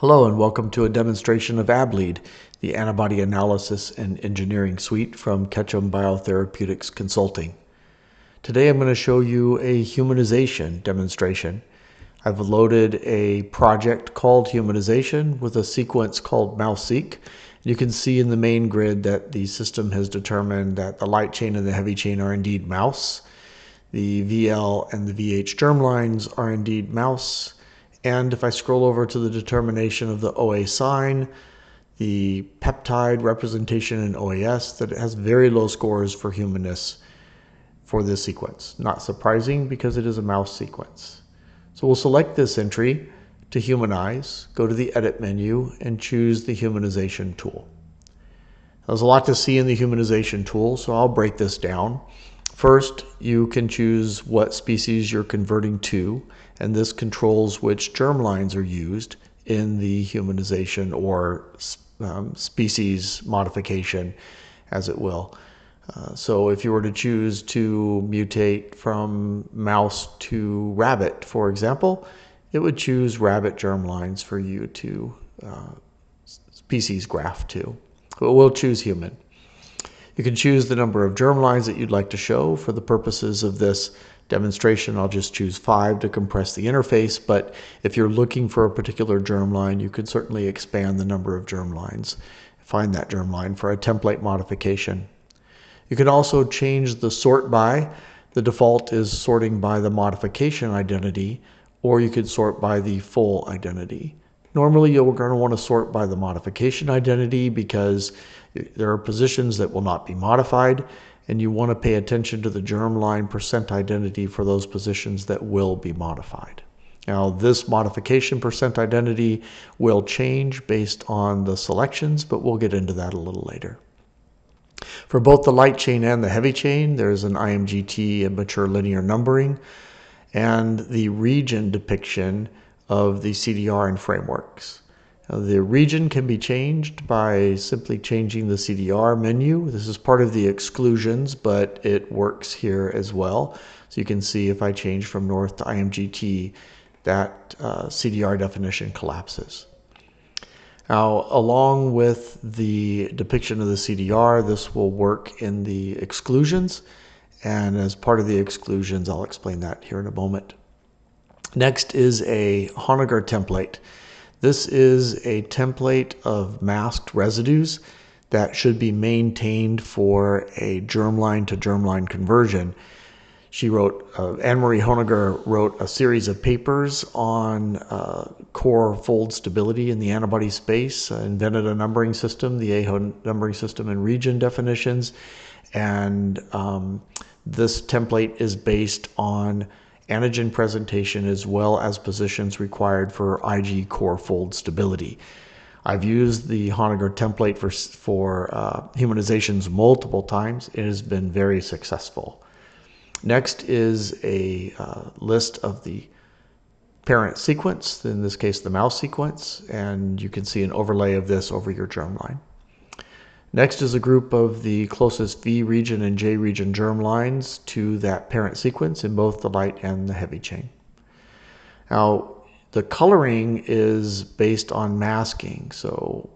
Hello and welcome to a demonstration of AbLead, the Antibody Analysis and Engineering Suite from Ketchum Biotherapeutics Consulting. Today I'm going to show you a humanization demonstration. I've loaded a project called Humanization with a sequence called mouse-seq. You can see in the main grid that the system has determined that the light chain and the heavy chain are indeed mouse. The VL and the VH germlines are indeed mouse. And if I scroll over to the determination of the OA sign, the peptide representation in OAS, that it has very low scores for humanness for this sequence. Not surprising because it is a mouse sequence. So we'll select this entry to humanize, go to the edit menu and choose the humanization tool. There's a lot to see in the humanization tool, so I'll break this down. First, you can choose what species you're converting to, and this controls which germlines are used in the humanization or species modification, as it will. So if you were to choose to mutate from mouse to rabbit, for example, it would choose rabbit germlines for you to species graph to. But we'll choose human. You can choose the number of germlines that you'd like to show. For the purposes of this demonstration, I'll just choose 5 to compress the interface, but if you're looking for a particular germline, you could certainly expand the number of germlines. Find that germline for a template modification. You can also change the sort by. The default is sorting by the modification identity, or you could sort by the full identity. Normally, you're going to want to sort by the modification identity because there are positions that will not be modified, and you want to pay attention to the germline percent identity for those positions that will be modified. Now, this modification percent identity will change based on the selections, but we'll get into that a little later. For both the light chain and the heavy chain, there's an IMGT and mature linear numbering, and the region depiction of the CDR and frameworks. Now, the region can be changed by simply changing the CDR menu. This is part of the exclusions, but it works here as well. So you can see if I change from north to IMGT, that CDR definition collapses. Now, along with the depiction of the CDR, this will work in the exclusions. And as part of the exclusions, I'll explain that here in a moment. Next is a Honegger template. This is a template of masked residues that should be maintained for a germline to germline conversion. She wrote, Anne-Marie Honegger wrote a series of papers on core fold stability in the antibody space, invented a numbering system, the AHO numbering system and region definitions, and this template is based on antigen presentation as well as positions required for IG core fold stability. I've used the Honegger template for humanizations multiple times. It has been very successful. Next is a list of the parent sequence, in this case the mouse sequence, and you can see an overlay of this over your germline. Next is a group of the closest V region and J region germlines to that parent sequence in both the light and the heavy chain. Now, the coloring is based on masking. So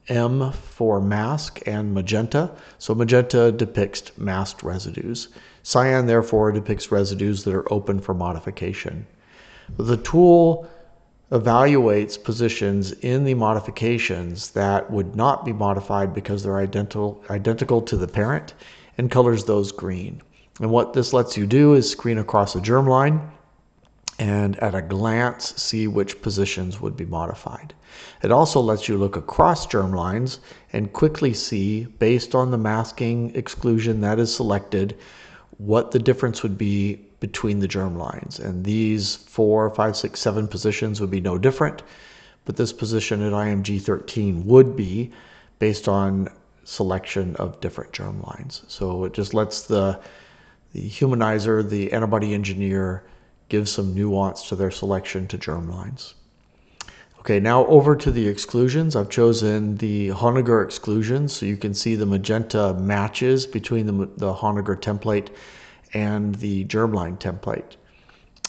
M for mask and magenta. So magenta depicts masked residues. Cyan, therefore, depicts residues that are open for modification. The tool evaluates positions in the modifications that would not be modified because they're identical to the parent and colors those green. And what this lets you do is screen across a germline and at a glance see which positions would be modified. It also lets you look across germlines and quickly see, based on the masking exclusion that is selected, what the difference would be between the germlines. And these 4, 5, 6, 7 positions would be no different, but this position at IMG 13 would be based on selection of different germlines. So it just lets the humanizer, the antibody engineer, give some nuance to their selection to germlines. Okay, now over to the exclusions. I've chosen the Honegger exclusions, so you can see the magenta matches between the Honegger template and the germline template.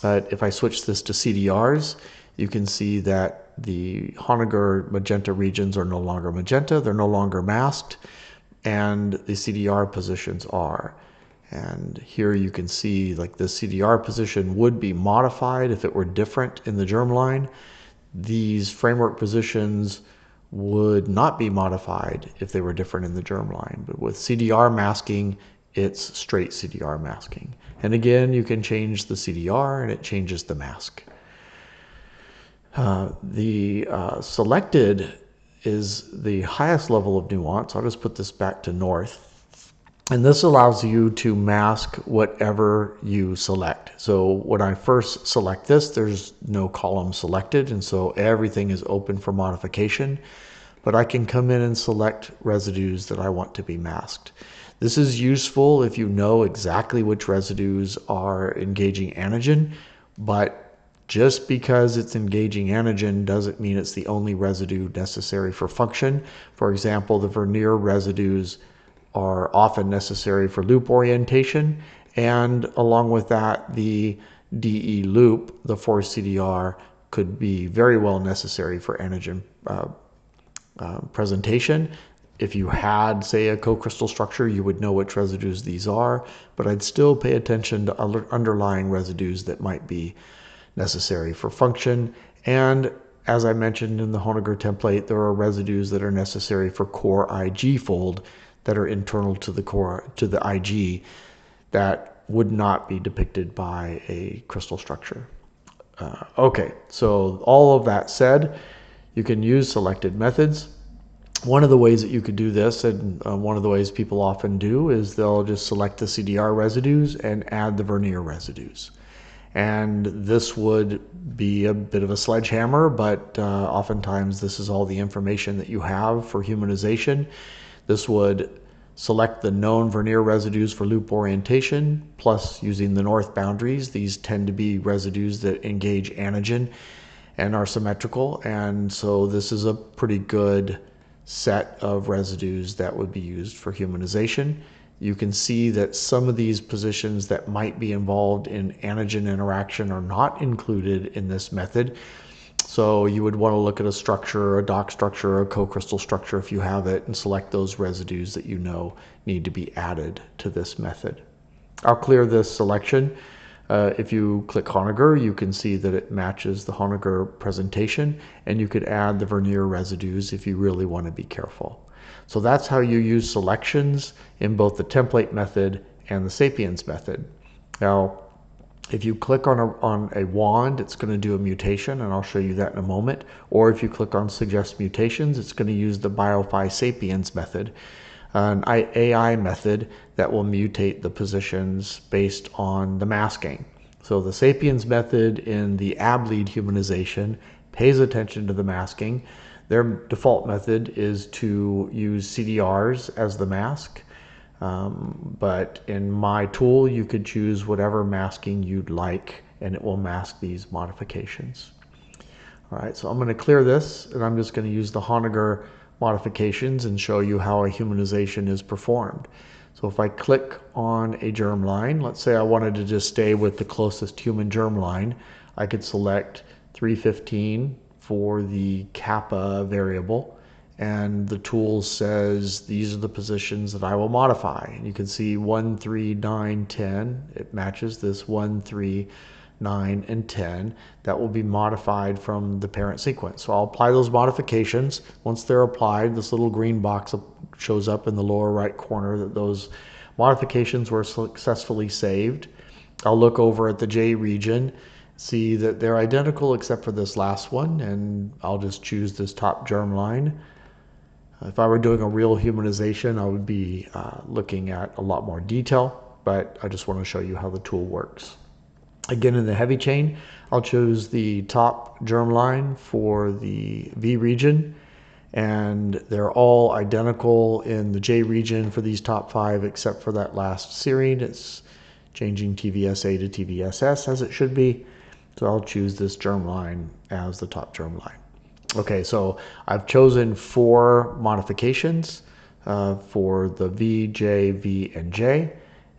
But if I switch this to CDRs, you can see that the Honegger magenta regions are no longer magenta, they're no longer masked, and the CDR positions are. And here you can see like the CDR position would be modified if it were different in the germline. These framework positions would not be modified if they were different in the germline. But with CDR masking, it's straight CDR masking. And again, you can change the CDR and it changes the mask. The selected is the highest level of nuance. I'll just put this back to north. And this allows you to mask whatever you select. So when I first select this, there's no column selected, and so everything is open for modification. But I can come in and select residues that I want to be masked. This is useful if you know exactly which residues are engaging antigen, but just because it's engaging antigen doesn't mean it's the only residue necessary for function. For example, the vernier residues are often necessary for loop orientation, and along with that, the DE loop, the force CDR, could be very well necessary for antigen presentation. If you had, say, a co-crystal structure, you would know which residues these are, but I'd still pay attention to underlying residues that might be necessary for function. And as I mentioned in the Honegger template, there are residues that are necessary for core IG fold that are internal to the core, to the IG, that would not be depicted by a crystal structure. Okay, so all of that said, you can use selected methods. One of the ways that you could do this, and one of the ways people often do, is they'll just select the CDR residues and add the vernier residues. And this would be a bit of a sledgehammer, but oftentimes this is all the information that you have for humanization. This would select the known vernier residues for loop orientation, plus using the north boundaries. These tend to be residues that engage antigen and are symmetrical, and so this is a pretty good set of residues that would be used for humanization. You can see that some of these positions that might be involved in antigen interaction are not included in this method. So you would want to look at a structure, a dock structure, a co-crystal structure if you have it, and select those residues that you know need to be added to this method. I'll clear this selection. If you click Honegger, you can see that it matches the Honegger presentation, and you could add the vernier residues if you really want to be careful. So that's how you use selections in both the template method and the Sapiens method. Now, if you click on a wand, it's going to do a mutation, and I'll show you that in a moment. Or if you click on Suggest Mutations, it's going to use the BioPhi Sapiens method, an AI method that will mutate the positions based on the masking. So the Sapiens method in the AbLead Humanization pays attention to the masking. Their default method is to use CDRs as the mask. But in my tool, you could choose whatever masking you'd like, and it will mask these modifications. All right, so I'm going to clear this, and I'm just going to use the Honegger modifications and show you how a humanization is performed. So if I click on a germline, let's say I wanted to just stay with the closest human germline, I could select 315 for the kappa variable, and the tool says these are the positions that I will modify. And you can see 1, 3, 9, 10. It matches this 1, 3, 9, and 10. That will be modified from the parent sequence. So I'll apply those modifications. Once they're applied, this little green box shows up in the lower right corner that those modifications were successfully saved. I'll look over at the J region, see that they're identical except for this last one, and I'll just choose this top germline. If I were doing a real humanization, I would be looking at a lot more detail, but I just want to show you how the tool works. Again, in the heavy chain, I'll choose the top germline for the V region, and they're all identical in the J region for these top 5 except for that last serine. It's changing TVSA to TVSS as it should be. So I'll choose this germline as the top germline. Okay, so I've chosen 4 modifications for the V, J, V, and J,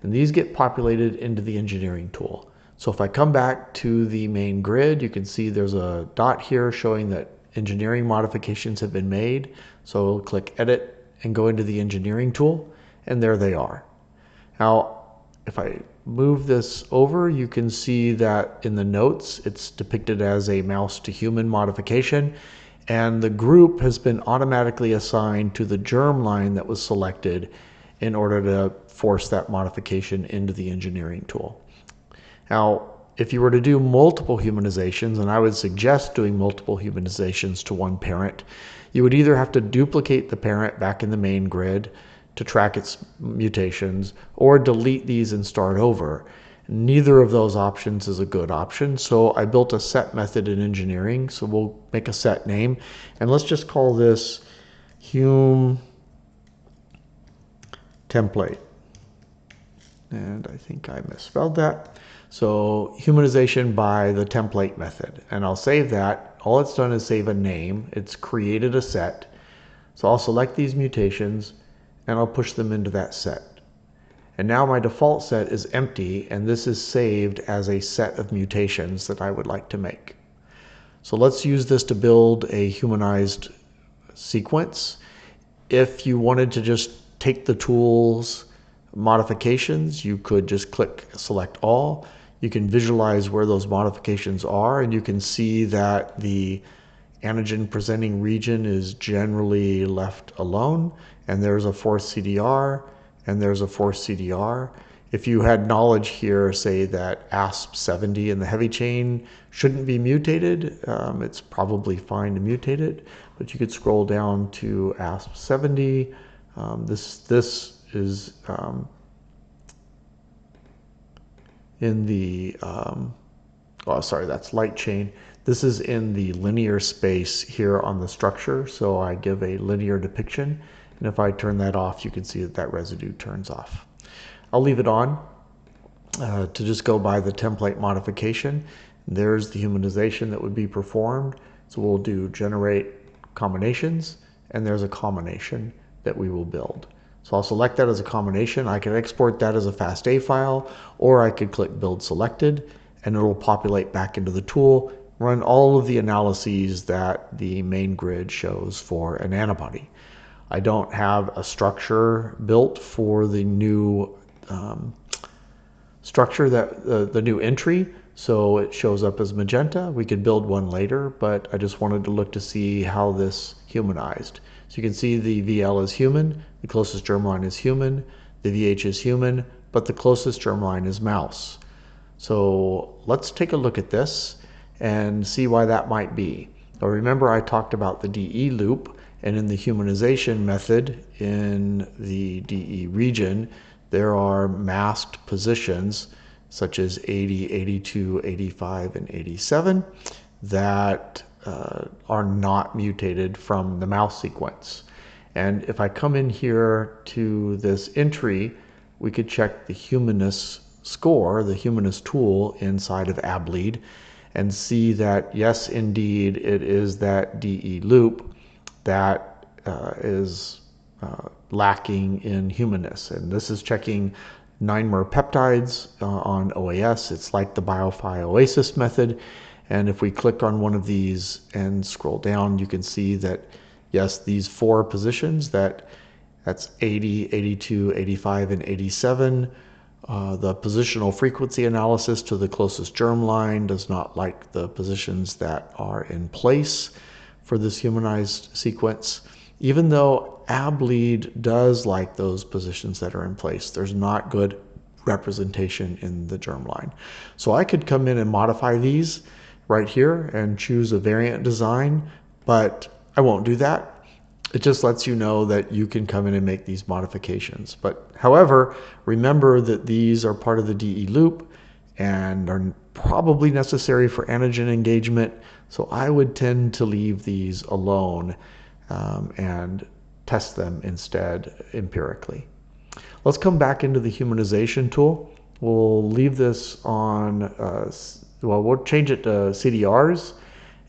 and these get populated into the engineering tool. So if I come back to the main grid, you can see there's a dot here showing that engineering modifications have been made. So I'll click Edit and go into the engineering tool, and there they are. Now, if I move this over, you can see that in the notes, it's depicted as a mouse to human modification, and the group has been automatically assigned to the germline that was selected in order to force that modification into the engineering tool. Now, if you were to do multiple humanizations, and I would suggest doing multiple humanizations to one parent, you would either have to duplicate the parent back in the main grid to track its mutations, or delete these and start over. Neither of those options is a good option, so I built a set method in engineering. So we'll make a set name, and let's just call this hum template. And I think I misspelled that. So humanization by the template method. And I'll save that. All it's done is save a name. It's created a set. So I'll select these mutations and I'll push them into that set. And now my default set is empty, and this is saved as a set of mutations that I would like to make. So let's use this to build a humanized sequence. If you wanted to just take the tools modifications, you could just click select all. You can visualize where those modifications are, and you can see that the antigen presenting region is generally left alone, and there's a fourth CDR, and there's a fourth CDR. If you had knowledge here, say that ASP70 in the heavy chain shouldn't be mutated, it's probably fine to mutate it, but you could scroll down to ASP70. This is in the, oh, sorry, that's light chain. This is in the linear space here on the structure, so I give a linear depiction, and if I turn that off, you can see that that residue turns off. I'll leave it on to just go by the template modification. There's the humanization that would be performed. So we'll do generate combinations, and there's a combination that we will build. So I'll select that as a combination. I can export that as a FASTA file, or I could click build selected, and it'll populate back into the tool, run all of the analyses that the main grid shows for an antibody. I don't have a structure built for the new structure, that the new entry, so it shows up as magenta. We could build one later, but I just wanted to look to see how this humanized. So you can see the VL is human, the closest germline is human, the VH is human, but the closest germline is mouse. So let's take a look at this and see why that might be. Now remember, I talked about the DE loop, and in the humanization method in the DE region, there are masked positions such as 80, 82, 85, and 87 that are not mutated from the mouse sequence. And if I come in here to this entry, we could check the humanist score, the humanist tool inside of AbLead, and see that yes, indeed, it is that DE loop that is lacking in humanness. And this is checking 9-mer peptides on OAS. It's like the BioPhi Oasis method. And if we click on one of these and scroll down, you can see that yes, these 4 positions, that's 80, 82, 85, and 87. The positional frequency analysis to the closest germline does not like the positions that are in place for this humanized sequence. Even though AbLead does like those positions that are in place, there's not good representation in the germline. So I could come in and modify these right here and choose a variant design, but I won't do that. It just lets you know that you can come in and make these modifications. But however, remember that these are part of the DE loop and are probably necessary for antigen engagement. So I would tend to leave these alone and test them instead empirically. Let's come back into the humanization tool. We'll leave this on, well, we'll change it to CDRs,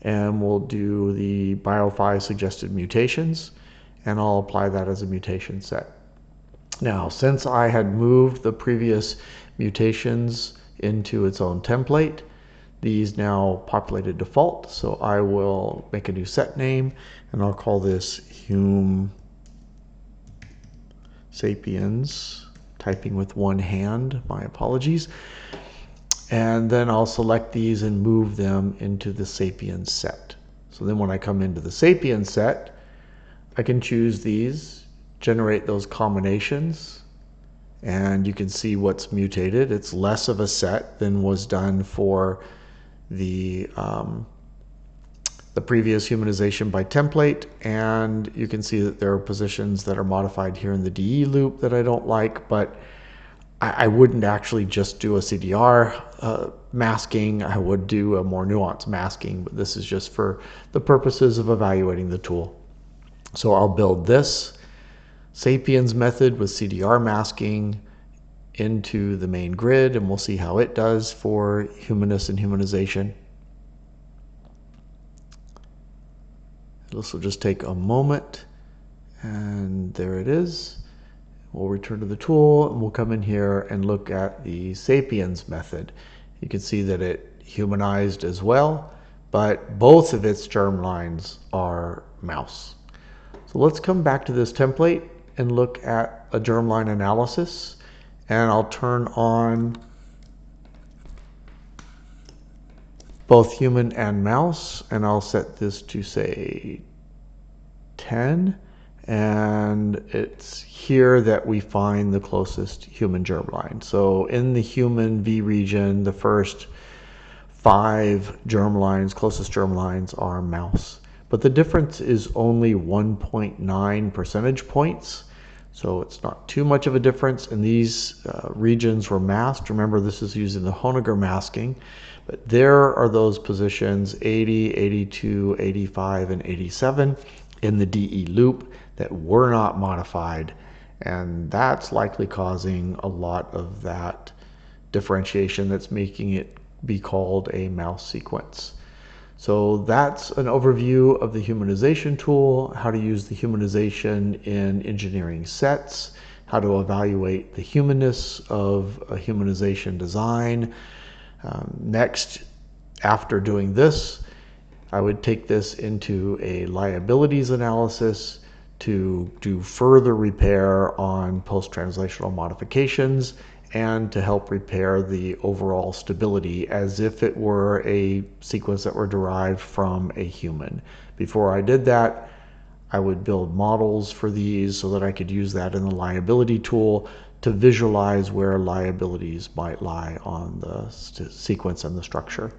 and we'll do the BioPhi suggested mutations, and I'll apply that as a mutation set. Now, since I had moved the previous mutations into its own template. These now populated default, so I will make a new set name, and I'll call this Hum Sapiens, typing with one hand, my apologies. And then I'll select these and move them into the Sapiens set. So then when I come into the Sapiens set, I can choose these, generate those combinations, and you can see what's mutated. It's less of a set than was done for the previous humanization by template, and you can see that there are positions that are modified here in the DE loop that I don't like, but I wouldn't actually just do a CDR masking. I would do a more nuanced masking, but this is just for the purposes of evaluating the tool. So I'll build this Sapiens method with CDR masking into the main grid, and we'll see how it does for humanness and humanization. This will just take a moment, and there it is. We'll return to the tool, and we'll come in here and look at the Sapiens method. You can see that it humanized as well, but both of its germlines are mouse. So let's come back to this template and look at a germline analysis, and I'll turn on both human and mouse, and I'll set this to say 10, and it's here that we find the closest human germline. So in the human V region, the first 5 germlines, closest germlines, are mouse. But the difference is only 1.9 percentage points. So it's not too much of a difference, and these regions were masked. Remember, this is using the Honegger masking, but there are those positions 80, 82, 85, and 87 in the DE loop that were not modified, and that's likely causing a lot of that differentiation that's making it be called a mouse sequence. So that's an overview of the humanization tool, how to use the humanization in engineering sets, how to evaluate the humanness of a humanization design. Next, after doing this, I would take this into a liabilities analysis to do further repair on post-translational modifications and to help repair the overall stability as if it were a sequence that were derived from a human. Before I did that, I would build models for these so that I could use that in the liability tool to visualize where liabilities might lie on the sequence and the structure.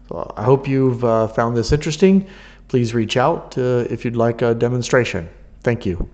So I hope you've found this interesting. Please reach out if you'd like a demonstration. Thank you.